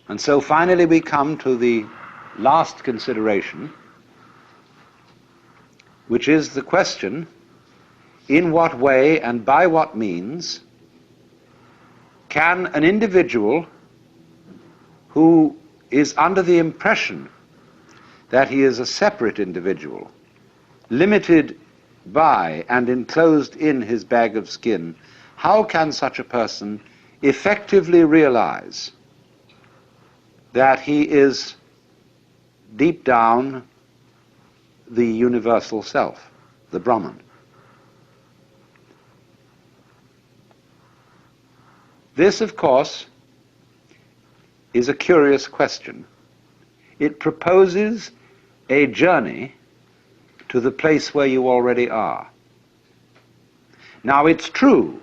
And so finally we come to the last consideration, which is the question, in what way and by what means can an individual who is under the impression that he is a separate individual, limited by and enclosed in his bag of skin, how can such a person effectively realize that he is deep down the universal self, the Brahman? This, of course, is a curious question. It proposes a journey to the place where you already are. Now, it's true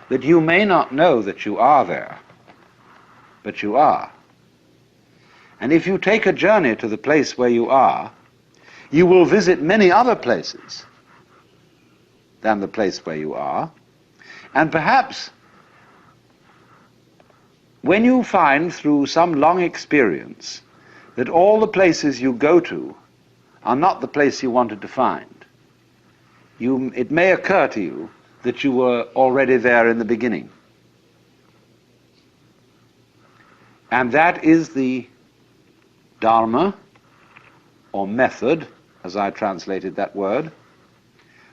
that you may not know that you are there, but you are. And if you take a journey to the place where you are, you will visit many other places than the place where you are, and perhaps when you find through some long experience that all the places you go to are not the place you wanted to find, it may occur to you that you were already there in the beginning. And that is the Dharma, or method, as I translated that word,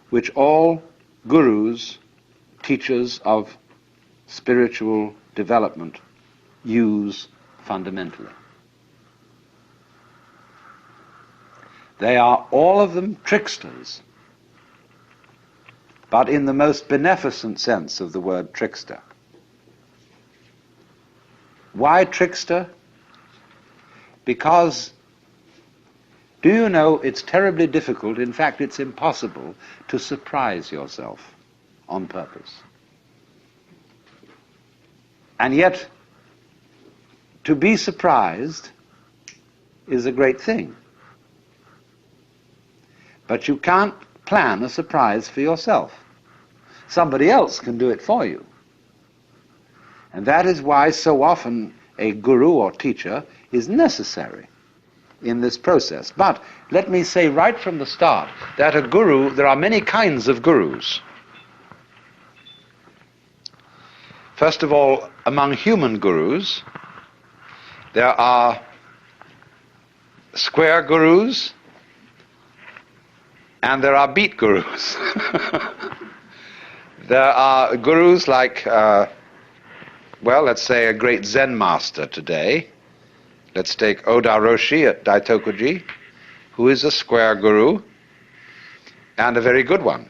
which all gurus, teachers of spiritual development, use fundamentally. They are all of them tricksters, but in the most beneficent sense of the word trickster. Why trickster? Because, do you know, it's terribly difficult, in fact it's impossible, to surprise yourself on purpose. And yet, to be surprised is a great thing. But you can't plan a surprise for yourself. Somebody else can do it for you. And that is why so often a guru or teacher is necessary in this process. But let me say right from the start that a guru, there are many kinds of gurus. First of all, among human gurus, there are square gurus and there are beat gurus. There are gurus like, let's say a great Zen master today. Let's take Oda Roshi at Daitokuji, who is a square guru and a very good one.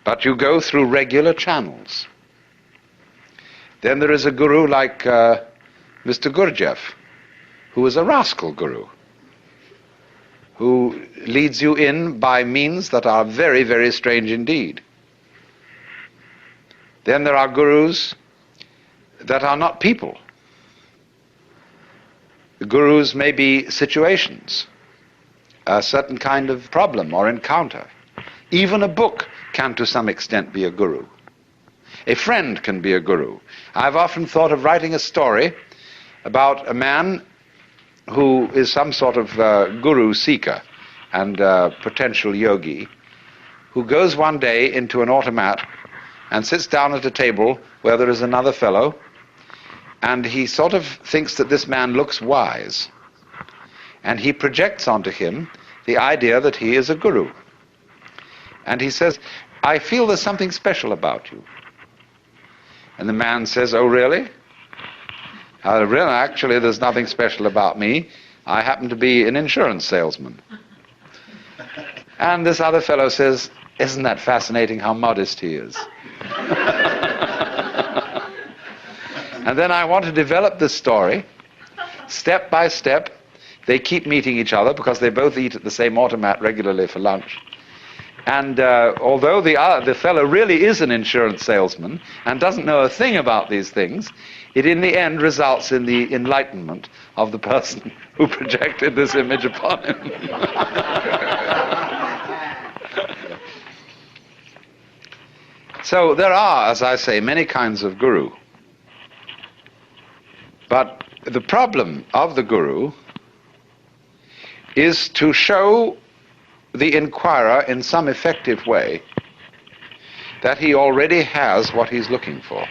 But you go through regular channels. Then there is a guru like Mr. Gurdjieff, who is a rascal guru, who leads you in by means that are very, very strange indeed. Then there are gurus that are not people. The gurus may be situations, a certain kind of problem or encounter. Even a book can to some extent be a guru. A friend can be a guru. I've often thought of writing a story about a man who is some sort of guru seeker and potential yogi, who goes one day into an automat and sits down at a table where there is another fellow, and he sort of thinks that this man looks wise, and he projects onto him the idea that he is a guru. And he says, "I feel there's something special about you." And the man says, "Oh, really? Really, actually, there's nothing special about me. I happen to be an insurance salesman." And this other fellow says, "Isn't that fascinating how modest he is?" And then I want to develop this story step by step. They keep meeting each other because they both eat at the same automat regularly for lunch. And although the fellow really is an insurance salesman and doesn't know a thing about these things, it in the end results in the enlightenment of the person who projected this image upon him. So there are, as I say, many kinds of guru. But the problem of the guru is to show the inquirer in some effective way that he already has what he's looking for.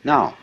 Now,